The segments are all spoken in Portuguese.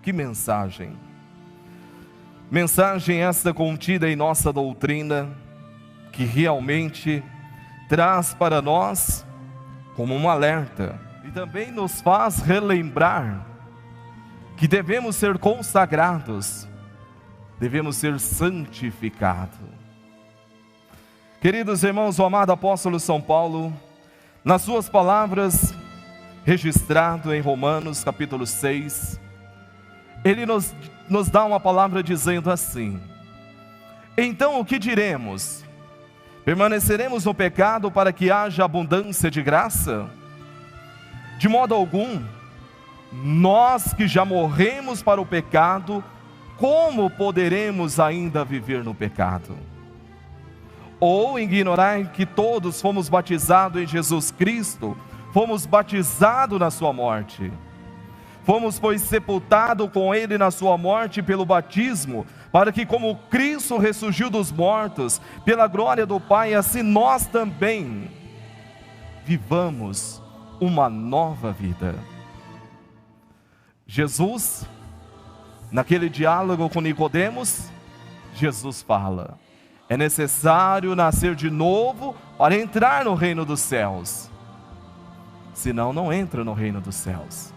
Que mensagem! Mensagem esta contida em nossa doutrina, que realmente traz para nós como um alerta e também nos faz relembrar que devemos ser consagrados, devemos ser santificados. Queridos irmãos, o amado apóstolo São Paulo, nas suas palavras, registrado em Romanos capítulo 6, ele nos dá uma palavra dizendo assim: então o que diremos? Permaneceremos no pecado para que haja abundância de graça? De modo algum. Nós que já morremos para o pecado, como poderemos ainda viver no pecado? Ou ignorar que todos fomos batizados em Jesus Cristo, fomos batizados na sua morte? Fomos, pois, sepultados com Ele na sua morte pelo batismo, para que, como Cristo ressurgiu dos mortos, pela glória do Pai, assim nós também vivamos uma nova vida. Jesus, naquele diálogo com Nicodemos, Jesus fala: é necessário nascer de novo para entrar no reino dos céus. Senão não entra no reino dos céus.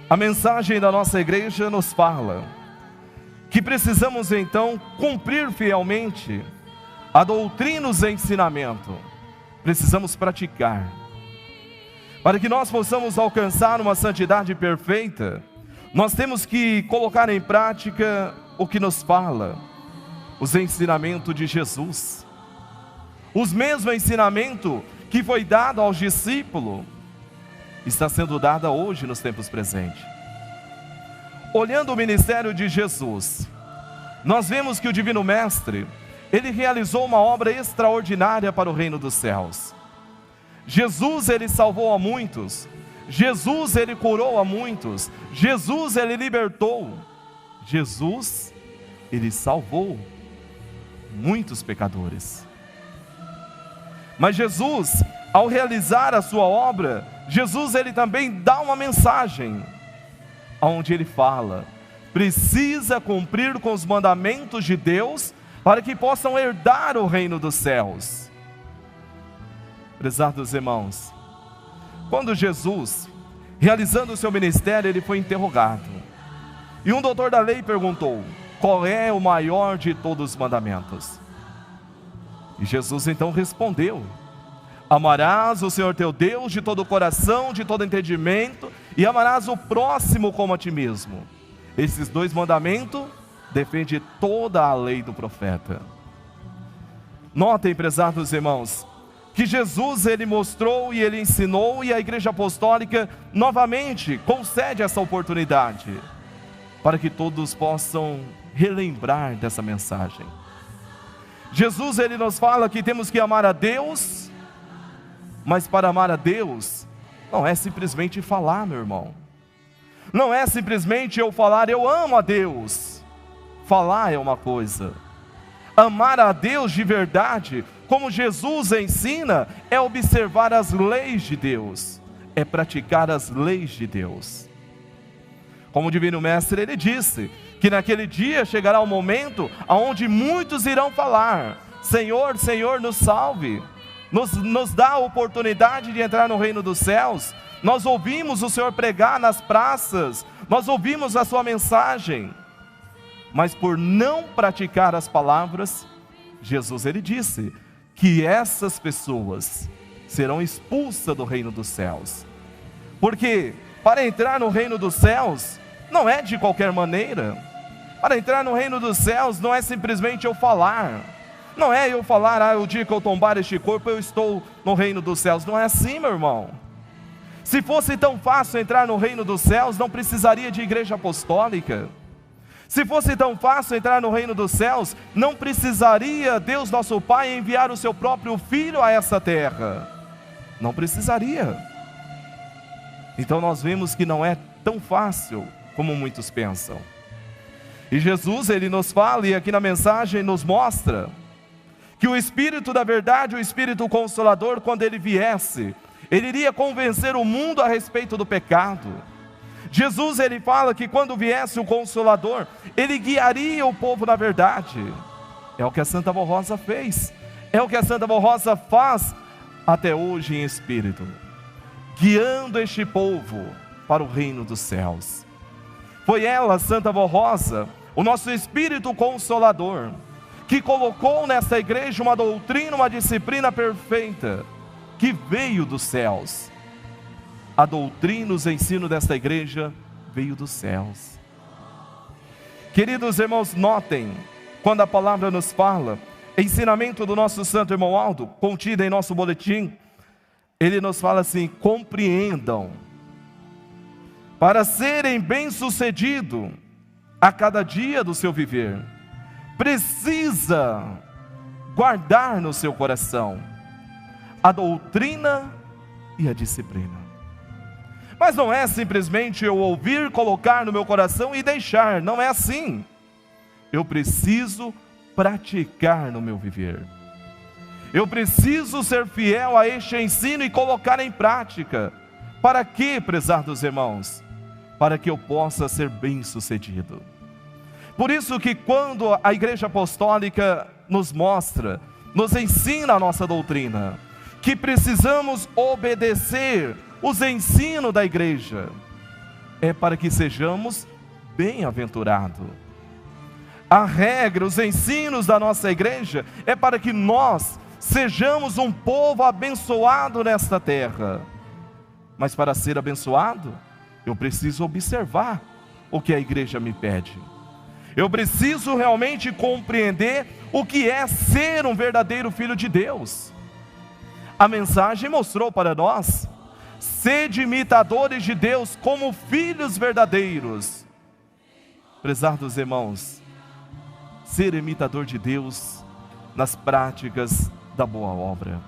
A mensagem da nossa igreja nos fala que precisamos então cumprir fielmente a doutrina e os ensinamentos. Precisamos praticar. Para que nós possamos alcançar uma santidade perfeita, nós temos que colocar em prática o que nos fala, os ensinamentos de Jesus. Os mesmos ensinamentos que foi dado aos discípulos, está sendo dada hoje nos tempos presentes. Olhando o ministério de Jesus, nós vemos que o Divino Mestre, ele realizou uma obra extraordinária para o reino dos céus. Jesus, ele salvou a muitos. Jesus, ele curou a muitos. Jesus, ele libertou. Jesus, ele salvou muitos pecadores. Mas Jesus, ao realizar a sua obra, Jesus, ele também dá uma mensagem, onde ele fala: precisa cumprir com os mandamentos de Deus, para que possam herdar o reino dos céus. Prezados irmãos, quando Jesus, realizando o seu ministério, ele foi interrogado, e um doutor da lei perguntou: qual é o maior de todos os mandamentos? E Jesus então respondeu: amarás o Senhor teu Deus de todo o coração, de todo entendimento, e amarás o próximo como a ti mesmo. Esses dois mandamentos defendem toda a lei do profeta. Notem, prezados irmãos, que Jesus, ele mostrou e ele ensinou, e a Igreja Apostólica novamente concede essa oportunidade, para que todos possam relembrar dessa mensagem. Jesus, ele nos fala que temos que amar a Deus, mas para amar a Deus, não é simplesmente falar, meu irmão. Não é simplesmente eu falar, eu amo a Deus. Falar é uma coisa. Amar a Deus de verdade, como Jesus ensina, é observar as leis de Deus. É praticar as leis de Deus. Como o Divino Mestre, ele disse que naquele dia chegará o momento onde muitos irão falar: Senhor, Senhor, nos salve. Nos dá a oportunidade de entrar no reino dos céus. Nós ouvimos o Senhor pregar nas praças, nós ouvimos a sua mensagem, mas por não praticar as palavras, Jesus, ele disse que essas pessoas serão expulsas do reino dos céus. Porque para entrar no reino dos céus não é de qualquer maneira. Para entrar no reino dos céus não é simplesmente eu falar. Não é eu falar: o dia que eu tombar este corpo eu estou no reino dos céus. Não é assim, meu irmão. Se fosse tão fácil entrar no reino dos céus, não precisaria de igreja apostólica. Se fosse tão fácil entrar no reino dos céus, não precisaria Deus nosso Pai enviar o seu próprio Filho a essa terra. Não precisaria. Então nós vemos que não é tão fácil como muitos pensam. E Jesus, ele nos fala, e aqui na mensagem nos mostra, que o Espírito da verdade, o Espírito Consolador, quando ele viesse, ele iria convencer o mundo a respeito do pecado. Jesus, ele fala que quando viesse o Consolador, ele guiaria o povo na verdade. É o que a Santa Vó Rosa fez, é o que a Santa Vó Rosa faz até hoje em espírito, guiando este povo para o reino dos céus. Foi ela, Santa Vó Rosa, o nosso Espírito Consolador, que colocou nessa igreja uma doutrina, uma disciplina perfeita, que veio dos céus. A doutrina, os ensinos desta igreja veio dos céus. Queridos irmãos, notem, quando a palavra nos fala, ensinamento do nosso santo irmão Aldo, contido em nosso boletim, ele nos fala assim: compreendam, para serem bem-sucedidos a cada dia do seu viver, precisa guardar no seu coração a doutrina e a disciplina. Mas não é simplesmente eu ouvir, colocar no meu coração e deixar, não é assim. Eu preciso praticar no meu viver. Eu preciso ser fiel a este ensino e colocar em prática. Para quê, prezados irmãos? Para que eu possa ser bem-sucedido. Por isso que quando a Igreja Apostólica nos mostra, nos ensina a nossa doutrina, que precisamos obedecer os ensinos da igreja, é para que sejamos bem-aventurados. A regra, os ensinos da nossa igreja, é para que nós sejamos um povo abençoado nesta terra. Mas para ser abençoado, eu preciso observar o que a igreja me pede. Eu preciso realmente compreender o que é ser um verdadeiro filho de Deus. A mensagem mostrou para nós: sede imitadores de Deus como filhos verdadeiros. Prezados irmãos, ser imitador de Deus nas práticas da boa obra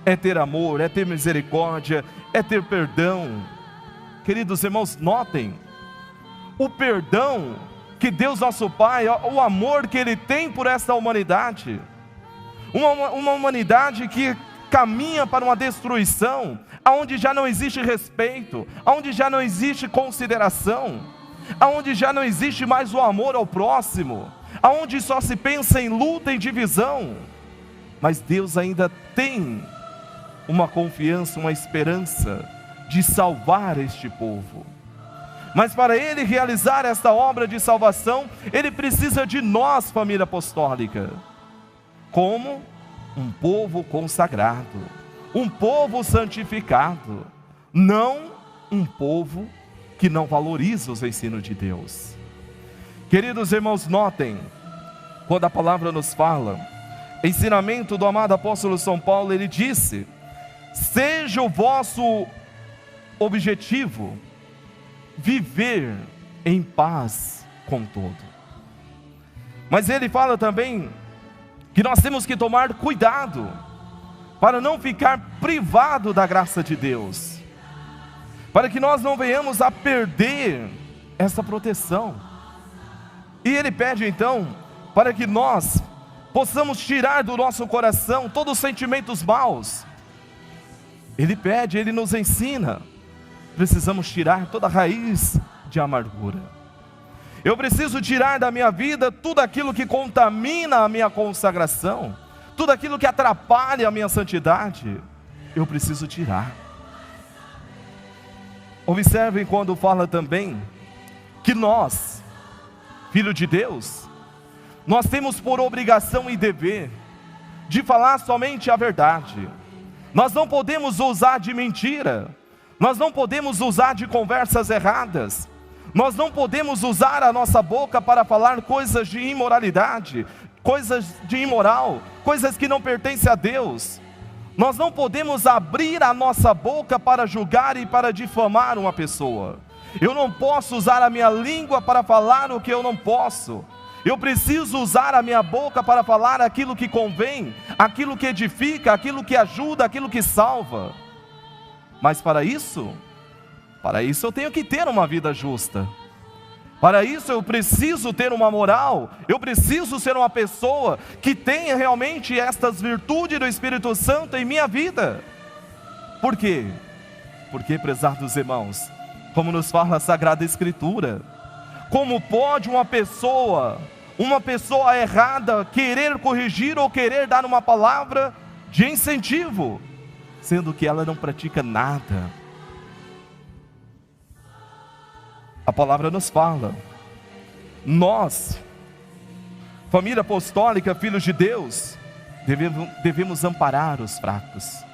é ter amor, é ter misericórdia, é ter perdão. Queridos irmãos, notem o perdão que Deus nosso Pai, o amor que Ele tem por esta humanidade, uma humanidade que caminha para uma destruição, aonde já não existe respeito, aonde já não existe consideração, aonde já não existe mais o amor ao próximo, aonde só se pensa em luta e divisão. Mas Deus ainda tem uma confiança, uma esperança de salvar este povo. Mas para Ele realizar esta obra de salvação, Ele precisa de nós, família apostólica, como um povo consagrado, um povo santificado, não um povo que não valoriza os ensinos de Deus. Queridos irmãos, notem, quando a palavra nos fala, ensinamento do amado apóstolo São Paulo, ele disse: seja o vosso objetivo viver em paz com todo. Mas ele fala também que nós temos que tomar cuidado para não ficar privado da graça de Deus, para que nós não venhamos a perder essa proteção. E ele pede então para que nós possamos tirar do nosso coração todos os sentimentos maus. Ele pede, ele nos ensina, precisamos tirar toda a raiz de amargura. Eu preciso tirar da minha vida tudo aquilo que contamina a minha consagração, tudo aquilo que atrapalha a minha santidade. Eu preciso tirar. Observem quando fala também que nós, filho de Deus, nós temos por obrigação e dever de falar somente a verdade. Nós não podemos usar de mentira, nós não podemos usar de conversas erradas, nós não podemos usar a nossa boca para falar coisas de imoralidade, coisas de imoral, coisas que não pertencem a Deus. Nós não podemos abrir a nossa boca para julgar e para difamar uma pessoa. Eu não posso usar a minha língua para falar o que eu não posso. Eu preciso usar a minha boca para falar aquilo que convém, aquilo que edifica, aquilo que ajuda, aquilo que salva. Mas para isso eu tenho que ter uma vida justa. Para isso eu preciso ter uma moral, eu preciso ser uma pessoa que tenha realmente estas virtudes do Espírito Santo em minha vida. Por quê? Porque, prezados irmãos, como nos fala a Sagrada Escritura. Como pode uma pessoa errada querer corrigir ou querer dar uma palavra de incentivo, sendo que ela não pratica nada? A palavra nos fala, nós, família apostólica, filhos de Deus, devemos amparar os fracos.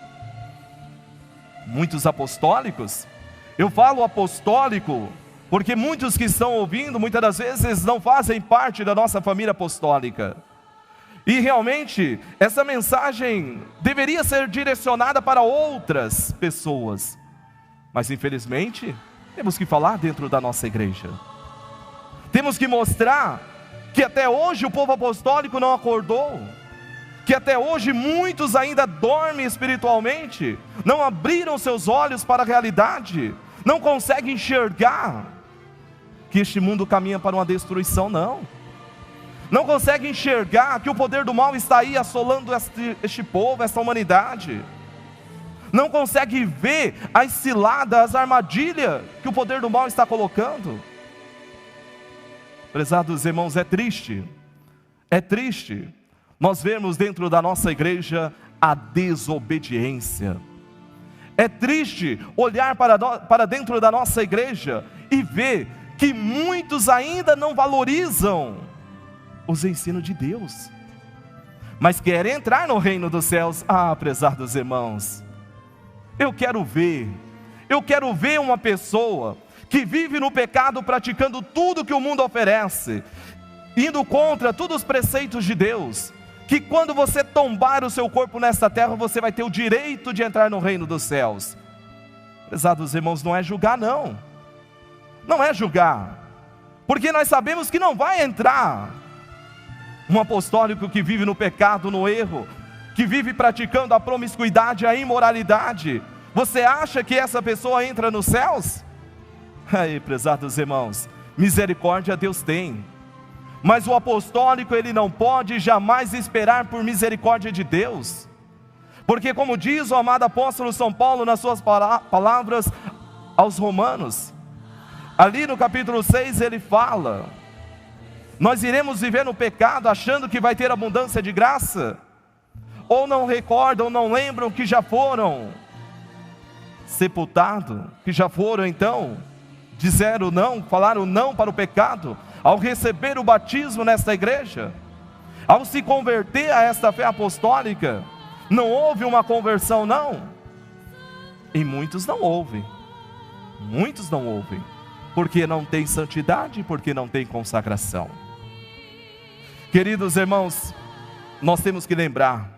Muitos apostólicos, eu falo apostólico porque muitos que estão ouvindo, muitas das vezes não fazem parte da nossa família apostólica. E realmente, essa mensagem deveria ser direcionada para outras pessoas. Mas infelizmente, temos que falar dentro da nossa igreja. Temos que mostrar que até hoje o povo apostólico não acordou. Que até hoje muitos ainda dormem espiritualmente. Não abriram seus olhos para a realidade. Não conseguem enxergar que este mundo caminha para uma destruição, não. Não conseguem enxergar que o poder do mal está aí assolando este povo, esta humanidade. Não consegue ver as ciladas, as armadilhas que o poder do mal está colocando. Prezados irmãos, é triste nós vemos dentro da nossa igreja a desobediência. É triste olhar para dentro da nossa igreja e ver que muitos ainda não valorizam os ensinos de Deus, mas querem entrar no reino dos céus. Prezados irmãos, eu quero ver uma pessoa que vive no pecado, praticando tudo que o mundo oferece, indo contra todos os preceitos de Deus, que quando você tombar o seu corpo nesta terra, você vai ter o direito de entrar no reino dos céus. Prezados irmãos, não é julgar, não é julgar, porque nós sabemos que não vai entrar um apostólico que vive no pecado, no erro, que vive praticando a promiscuidade, a imoralidade. Você acha que essa pessoa entra nos céus? Aí, prezados irmãos, misericórdia Deus tem, mas o apostólico, ele não pode jamais esperar por misericórdia de Deus, porque como diz o amado apóstolo São Paulo nas suas palavras aos Romanos, ali no capítulo 6 ele fala: nós iremos viver no pecado achando que vai ter abundância de graça? Ou não recordam, não lembram que já foram sepultados, que já foram então, disseram não, falaram não para o pecado, ao receber o batismo nesta igreja, ao se converter a esta fé apostólica? Não houve uma conversão, não? E muitos não ouvem, porque não tem santidade, porque não tem consagração. Queridos irmãos, nós temos que lembrar,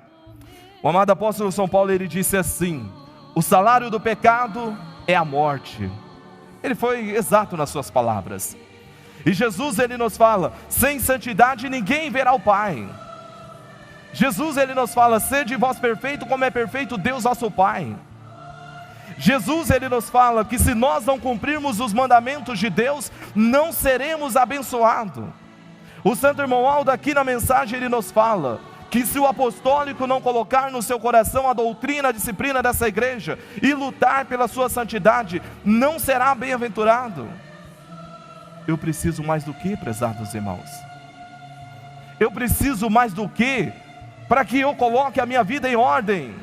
o amado apóstolo São Paulo, ele disse assim: o salário do pecado é a morte. Ele foi exato nas suas palavras. E Jesus, ele nos fala: sem santidade ninguém verá o Pai. Jesus, ele nos fala: sede vós perfeito como é perfeito Deus nosso Pai. Jesus, ele nos fala que se nós não cumprirmos os mandamentos de Deus, não seremos abençoados. O santo irmão Aldo, aqui na mensagem, ele nos fala que se o apostólico não colocar no seu coração a doutrina, a disciplina dessa igreja e lutar pela sua santidade, não será bem-aventurado. Eu preciso mais do que, prezados irmãos? Eu preciso mais do que para que eu coloque a minha vida em ordem,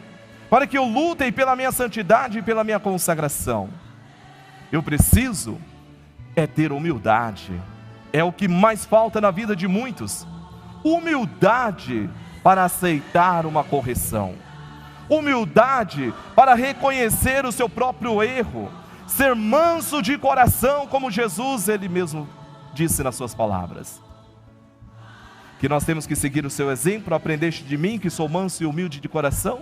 para que eu lute pela minha santidade e pela minha consagração? Eu preciso ter humildade. É o que mais falta na vida de muitos. Humildade para aceitar uma correção. Humildade para reconhecer o seu próprio erro. Ser manso de coração, como Jesus, ele mesmo disse nas suas palavras. Que nós temos que seguir o seu exemplo: aprendeste de mim, que sou manso e humilde de coração.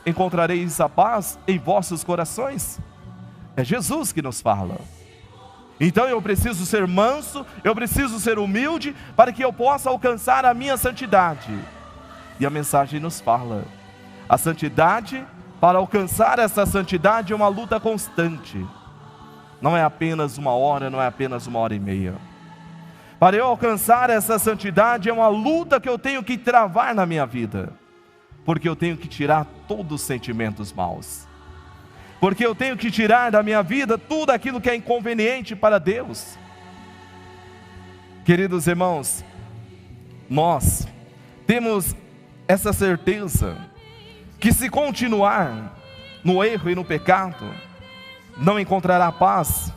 Encontrareis a paz em vossos corações. É Jesus que nos fala. Então eu preciso ser manso, eu preciso ser humilde, para que eu possa alcançar a minha santidade. E a mensagem nos fala: a santidade, para alcançar essa santidade, é uma luta constante. Não é apenas uma hora, não é apenas 1h30. Para eu alcançar essa santidade, é uma luta que eu tenho que travar na minha vida, porque eu tenho que tirar todos os sentimentos maus, porque eu tenho que tirar da minha vida tudo aquilo que é inconveniente para Deus. Queridos irmãos, nós temos essa certeza que se continuar no erro e no pecado, não encontrará paz,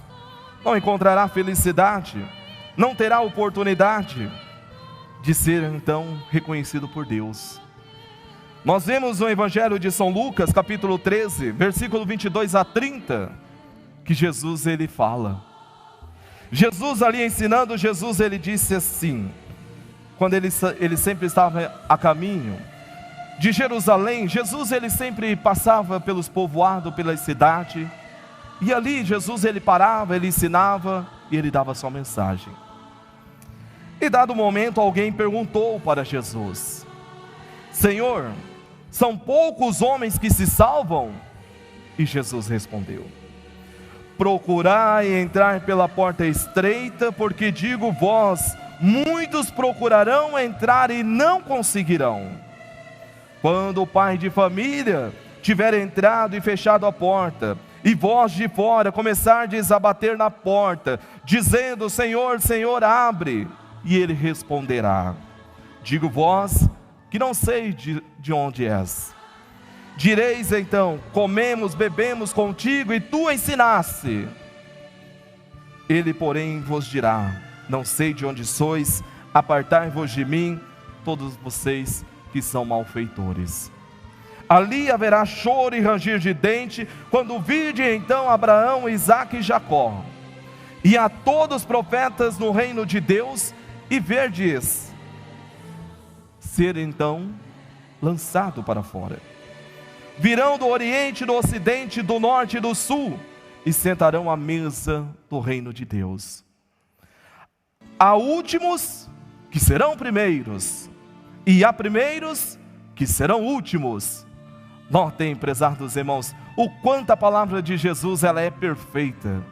não encontrará felicidade, não terá oportunidade de ser então reconhecido por Deus. Nós vemos no Evangelho de São Lucas, capítulo 13, versículo 22 a 30, que Jesus ele fala. Jesus ali ensinando, Jesus ele disse assim, quando ele sempre estava a caminho de Jerusalém, Jesus ele sempre passava pelos povoados, pela cidade, e ali Jesus ele parava, ele ensinava e ele dava sua mensagem. E dado momento alguém perguntou para Jesus: Senhor, são poucos homens que se salvam? E Jesus respondeu: procurai entrar pela porta estreita, porque digo vós, muitos procurarão entrar e não conseguirão. Quando o pai de família tiver entrado e fechado a porta, e vós de fora começardes a bater na porta, dizendo: Senhor, Senhor, abre, e ele responderá: digo vós que não sei de onde és. Direis então: comemos, bebemos contigo e tu ensinaste. Ele porém vos dirá: não sei de onde sois, apartai-vos de mim, todos vocês que são malfeitores. Ali haverá choro e ranger de dente, quando vide então Abraão, Isaque e Jacó, e a todos os profetas no reino de Deus, e verdes ser então lançado para fora. Virão do oriente, do ocidente, do norte e do sul, e sentarão à mesa do reino de Deus. Há últimos que serão primeiros, e há primeiros que serão últimos. Notem, prezados irmãos, o quanto a palavra de Jesus ela é perfeita.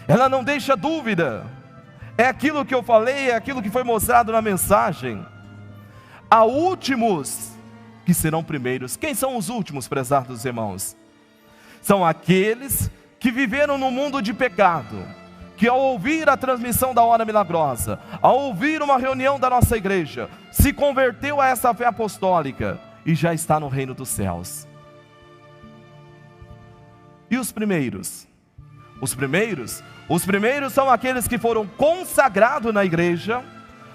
Ela não deixa dúvida. É aquilo que eu falei, é aquilo que foi mostrado na mensagem. Há últimos que serão primeiros. Quem são os últimos, prezados irmãos? São aqueles que viveram no mundo de pecado, que ao ouvir a transmissão da hora milagrosa, ao ouvir uma reunião da nossa igreja, se converteu a essa fé apostólica e já está no reino dos céus. E os primeiros? Os primeiros são aqueles que foram consagrados na igreja,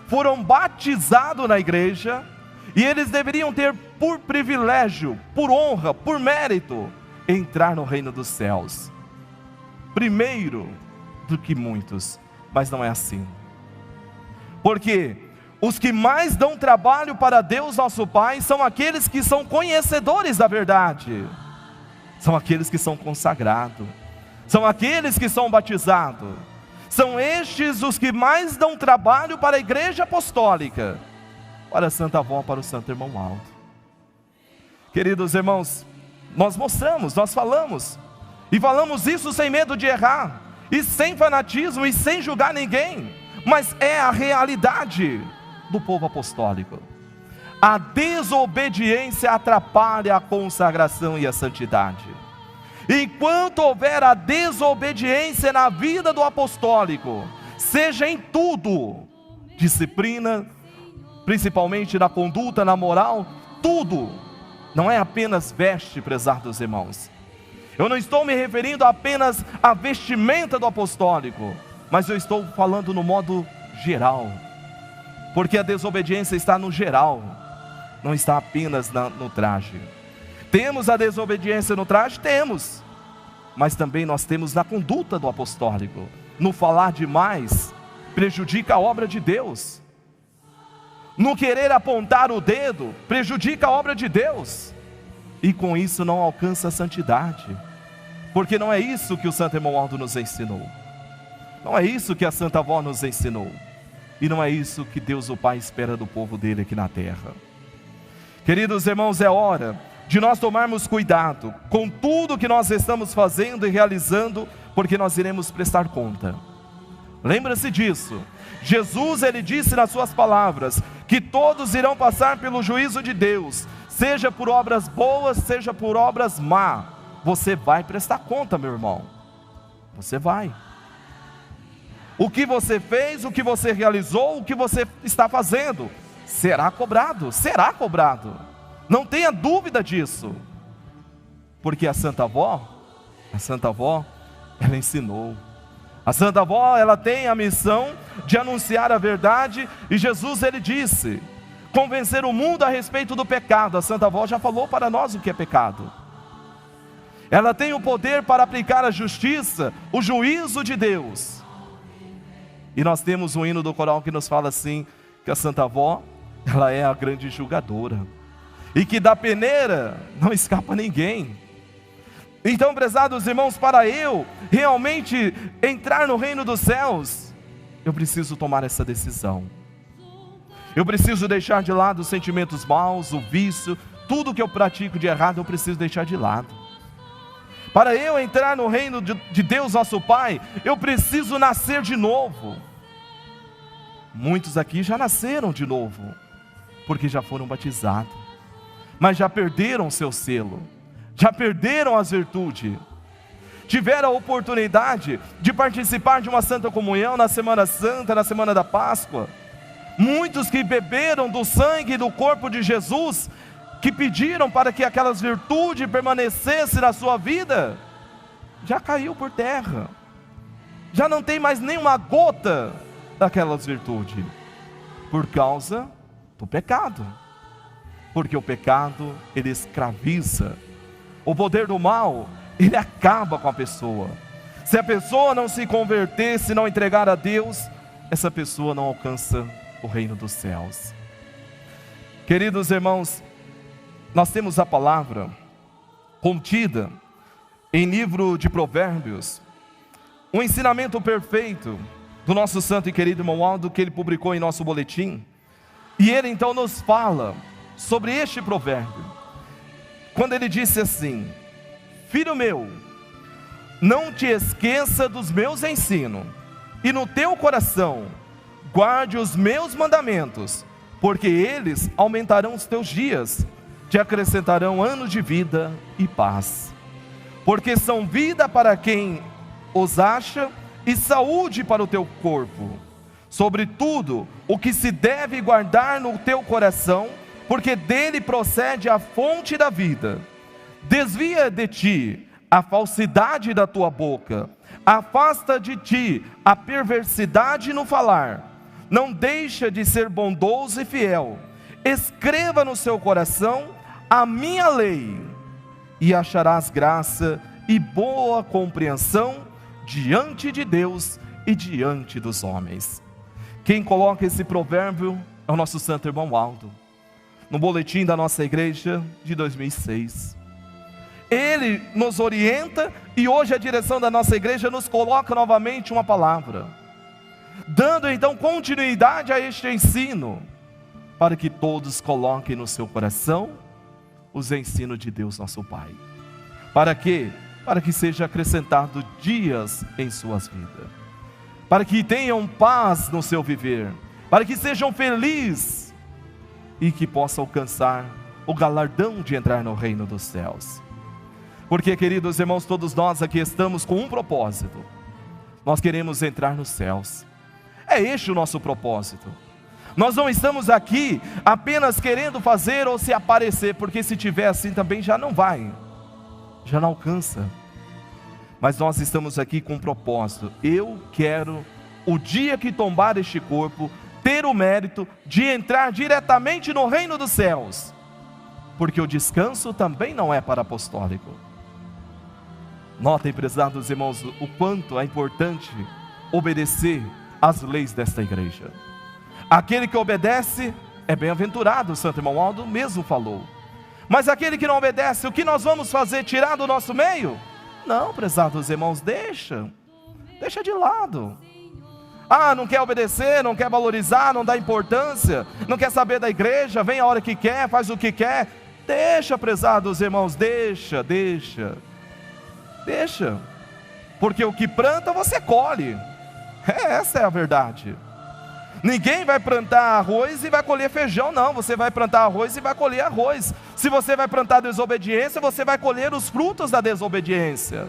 foram batizados na igreja, e eles deveriam ter por privilégio, por honra, por mérito, entrar no reino dos céus. Primeiro do que muitos, mas não é assim. Porque os que mais dão trabalho para Deus nosso Pai são aqueles que são conhecedores da verdade, são aqueles que são consagrados, são aqueles que são batizados. São estes os que mais dão trabalho para a igreja apostólica, para a Santa Avó, para o Santo Irmão Aldo. Queridos irmãos, nós mostramos, nós falamos, e falamos isso sem medo de errar, e sem fanatismo, e sem julgar ninguém, mas é a realidade do povo apostólico. A desobediência atrapalha a consagração e a santidade. Enquanto houver a desobediência na vida do apostólico, seja em tudo, disciplina, principalmente na conduta, na moral, tudo, não é apenas veste, prezados irmãos. Eu não estou me referindo apenas à vestimenta do apostólico, mas eu estou falando no modo geral, porque a desobediência está no geral, não está apenas no traje. Temos a desobediência no traje? Temos, mas também nós temos na conduta do apostólico. No falar demais, prejudica a obra de Deus. No querer apontar o dedo, prejudica a obra de Deus, e com isso não alcança a santidade, porque não é isso que o Santo Irmão Aldo nos ensinou, não é isso que a Santa Avó nos ensinou, e não é isso que Deus o Pai espera do povo dele aqui na terra. Queridos irmãos, é hora de nós tomarmos cuidado com tudo que nós estamos fazendo e realizando, porque nós iremos prestar conta. Lembra-se disso. Jesus ele disse nas suas palavras que todos irão passar pelo juízo de Deus, seja por obras boas, seja por obras más. você vai prestar conta, meu irmão. Você vai. O que você fez, o que você realizou, o que você está fazendo, será cobrado, será cobrado. Não tenha dúvida disso. Porque a Santa Avó, ela ensinou. A Santa Avó, ela tem a missão de anunciar a verdade. E Jesus, ele disse, convencer o mundo a respeito do pecado. A Santa Avó já falou para nós o que é pecado. Ela tem o poder para aplicar a justiça, o juízo de Deus. E nós temos um hino do coral que nos fala assim, que a Santa Avó, ela é a grande julgadora. E que da peneira não escapa ninguém. Então, prezados irmãos, para eu realmente entrar no reino dos céus, eu preciso tomar essa decisão. Eu preciso deixar de lado os sentimentos maus, o vício, tudo que eu pratico de errado, eu preciso deixar de lado. Para eu entrar no reino de Deus nosso Pai, eu preciso nascer de novo. Muitos aqui já nasceram de novo, porque já foram batizados, mas já perderam seu selo, já perderam as virtudes. Tiveram a oportunidade de participar de uma Santa Comunhão na Semana Santa, na Semana da Páscoa. Muitos que beberam do sangue e do corpo de Jesus, que pediram para que aquelas virtudes permanecessem na sua vida, já caiu por terra. Já não tem mais nenhuma gota daquelas virtudes, por causa do pecado. Porque o pecado, ele escraviza. O poder do mal, ele acaba com a pessoa. Se a pessoa não se converter, se não entregar a Deus, essa pessoa não alcança o reino dos céus. Queridos irmãos, nós temos a palavra contida em livro de Provérbios, um ensinamento perfeito do nosso santo e querido irmão Aldo, que ele publicou em nosso boletim. E ele então nos fala sobre este provérbio, quando ele disse assim: filho meu, não te esqueça dos meus ensinos, e no teu coração guarde os meus mandamentos, porque eles aumentarão os teus dias, te acrescentarão anos de vida e paz. Porque são vida para quem os acha e saúde para o teu corpo. Sobretudo, o que se deve guardar no teu coração, porque dele procede a fonte da vida. Desvia de ti a falsidade da tua boca, afasta de ti a perversidade no falar. Não deixa de ser bondoso e fiel. Escreva no seu coração a minha lei, e acharás graça e boa compreensão diante de Deus e diante dos homens. Quem coloca esse provérbio é o nosso santo irmão Aldo, no boletim da nossa igreja de 2006. Ele nos orienta, e hoje a direção da nossa igreja nos coloca novamente uma palavra, dando então continuidade a este ensino, para que todos coloquem no seu coração os ensinos de Deus nosso Pai. Para quê? Para que seja acrescentado dias em suas vidas, para que tenham paz no seu viver, para que sejam felizes e que possam alcançar o galardão de entrar no reino dos céus. Porque, queridos irmãos, todos nós aqui estamos com um propósito: nós queremos entrar nos céus. É este o nosso propósito. Nós não estamos aqui apenas querendo fazer ou se aparecer, porque se tiver assim também já não vai, já não alcança. Mas nós estamos aqui com um propósito: eu quero, o dia que tombar este corpo, ter o mérito de entrar diretamente no reino dos céus, porque o descanso também não é para apostólico. Notem, prezados irmãos, o quanto é importante obedecer às leis desta igreja. Aquele que obedece é bem-aventurado, o santo irmão Aldo mesmo falou. Mas aquele que não obedece, o que nós vamos fazer? Tirar do nosso meio? Não, prezados irmãos, deixa de lado. Ah, não quer obedecer, não quer valorizar, não dá importância, não quer saber da igreja, vem a hora que quer, faz o que quer. Deixa, prezados irmãos, deixa. Porque o que planta você colhe. Essa é a verdade. Ninguém vai plantar arroz e vai colher feijão, não. Você vai plantar arroz e vai colher arroz. Se você vai plantar desobediência, você vai colher os frutos da desobediência.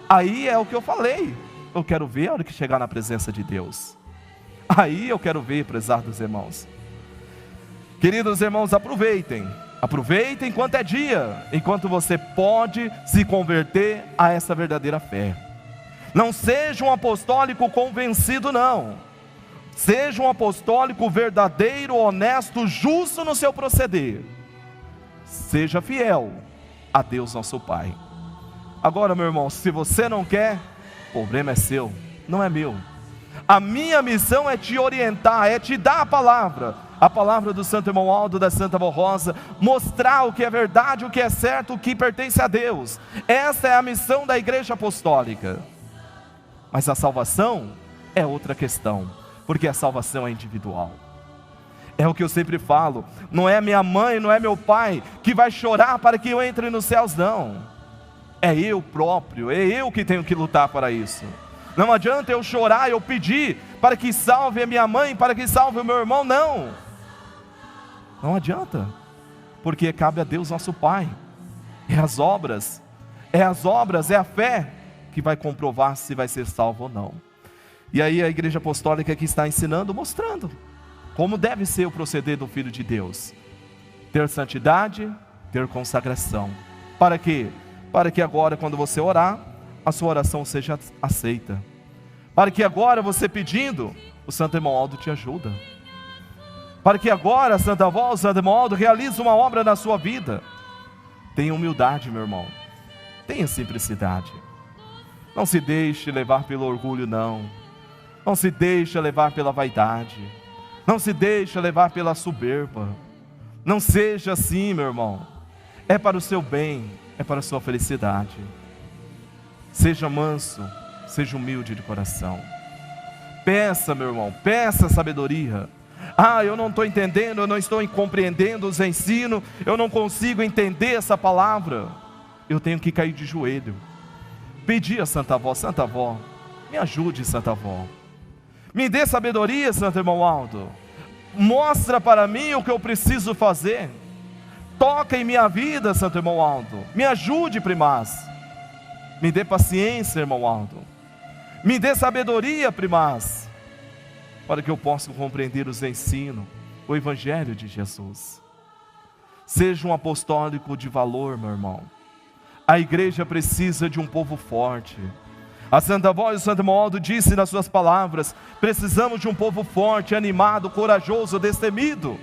Aí é o que eu falei. Eu quero ver a hora que chegar na presença de Deus. Aí eu quero ver, prezados irmãos. Queridos irmãos, aproveitem. Aproveitem enquanto é dia, enquanto você pode se converter a essa verdadeira fé. Não seja um apostólico convencido, não. Seja um apostólico verdadeiro, honesto, justo no seu proceder. Seja fiel a Deus nosso Pai. Agora, meu irmão, se você não quer, o problema é seu, não é meu. A minha missão é te orientar, é te dar a palavra do Santo Irmão Aldo, da Santa Avó Rosa, mostrar o que é verdade, o que é certo, o que pertence a Deus. Essa é a missão da Igreja Apostólica. Mas a salvação é outra questão, porque a salvação é individual. É o que eu sempre falo, não é minha mãe, não é meu pai que vai chorar para que eu entre nos céus, não. É eu próprio, é eu que tenho que lutar para isso. Não adianta eu chorar, eu pedir para que salve a minha mãe, para que salve o meu irmão, não. Não adianta, porque cabe a Deus nosso Pai. É as obras, é a fé que vai comprovar se vai ser salvo ou não. E aí a Igreja Apostólica que está ensinando, mostrando como deve ser o proceder do Filho de Deus. Ter santidade, ter consagração. Para quê? Para que agora quando você orar, a sua oração seja aceita. Para que agora você pedindo, o Santo Irmão Aldo te ajuda. Para que agora a Santa Avó, o Santo Irmão Aldo realize uma obra na sua vida. Tenha humildade, meu irmão. Tenha simplicidade. Não se deixe levar pelo orgulho, não. Não se deixe levar pela vaidade. Não se deixe levar pela soberba. Não seja assim, meu irmão. É para o seu bem, é para a sua felicidade. Seja manso, seja humilde de coração. Peça, meu irmão, peça sabedoria. Eu não estou entendendo, eu não estou compreendendo os ensinos, eu não consigo entender essa palavra. Eu tenho que cair de joelho. Pedir a Santa Avó, me ajude, Santa Avó. Me dê sabedoria, Santo Irmão Aldo. Mostra para mim o que eu preciso fazer. Toca em minha vida, Santo Irmão Aldo. Me ajude, primaz. Me dê paciência, irmão Aldo. Me dê sabedoria, primaz, para que eu possa compreender os ensinos, o Evangelho de Jesus. Seja um apostólico de valor, meu irmão. A igreja precisa de um povo forte. A Santa Avó e o Santo Irmão Aldo disse nas suas palavras: precisamos de um povo forte, animado, corajoso, destemido.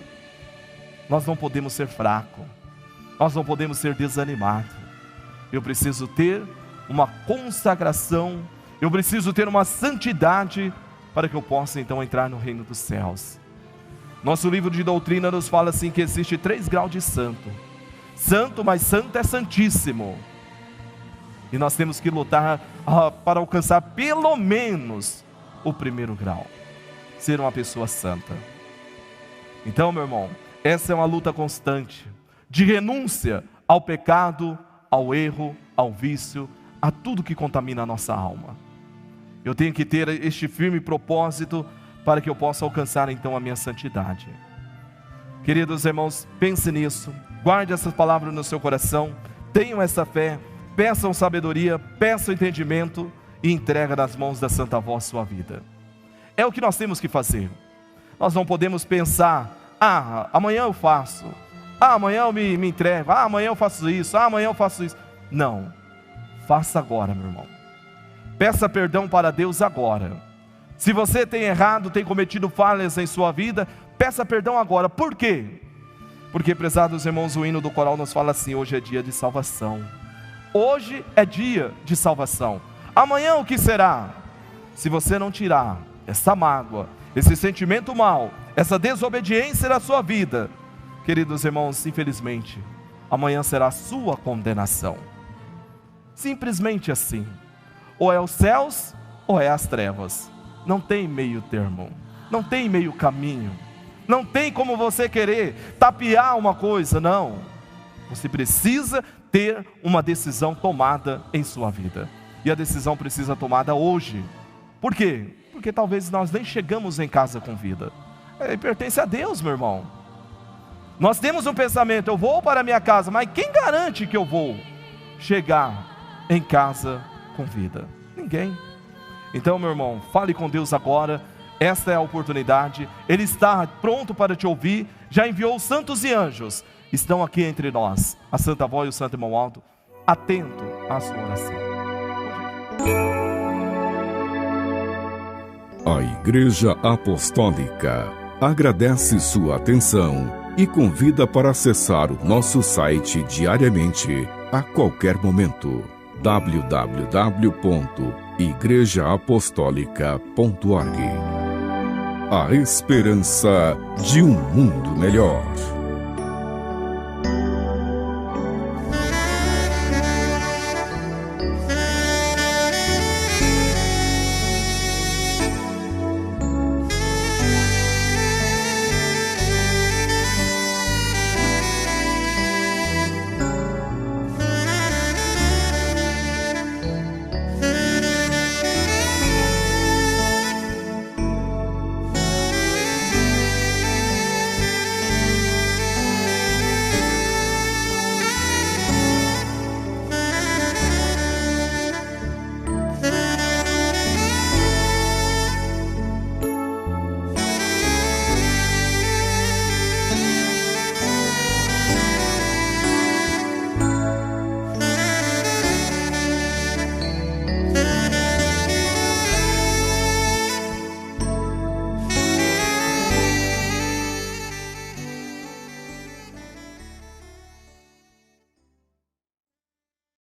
Nós não podemos ser fracos. Nós não podemos ser desanimados. Eu preciso ter uma consagração, eu preciso ter uma santidade para que eu possa então entrar no reino dos céus. Nosso livro de doutrina nos fala assim que existe 3 graus de santo. Santo, mas santo é santíssimo. E nós temos que lutar para alcançar pelo menos o 1º grau. Ser uma pessoa santa. Então, meu irmão, essa é uma luta constante de renúncia ao pecado, ao erro, ao vício, a tudo que contamina a nossa alma. Eu tenho que ter este firme propósito para que eu possa alcançar então a minha santidade. Queridos irmãos, pense nisso, guarde essas palavras no seu coração, tenham essa fé, peçam sabedoria, peçam entendimento e entrega nas mãos da Santa Avó a sua vida. É o que nós temos que fazer. Nós não podemos pensar: amanhã eu faço, amanhã eu me entrego, amanhã eu faço isso, amanhã eu faço isso. Não, faça agora, meu irmão. Peça perdão para Deus agora. Se você tem errado, tem cometido falhas em sua vida, peça perdão agora. Por quê? Porque, prezados irmãos, o hino do coral nos fala assim: hoje é dia de salvação. Hoje é dia de salvação. Amanhã o que será? Se você não tirar essa mágoa, esse sentimento mau, essa desobediência da sua vida, queridos irmãos, infelizmente, amanhã será a sua condenação. Simplesmente assim. Ou é os céus, ou é as trevas. Não tem meio termo. Não tem meio caminho. Não tem como você querer tapear uma coisa, não. Você precisa ter uma decisão tomada em sua vida. E a decisão precisa tomada hoje. Por quê? Porque talvez nós nem chegamos em casa com vida. Ele pertence a Deus, meu irmão. Nós temos um pensamento: eu vou para a minha casa, mas quem garante que eu vou chegar em casa com vida? Ninguém. Então, meu irmão, fale com Deus agora. Esta é a oportunidade. Ele está pronto para te ouvir. Já enviou os santos e anjos. Estão aqui entre nós. A Santa Avó e o Santo Irmão Alto, atento à sua oração. A Igreja Apostólica agradece sua atenção e convida para acessar o nosso site diariamente, a qualquer momento. www.igrejaapostólica.org. A esperança de um mundo melhor.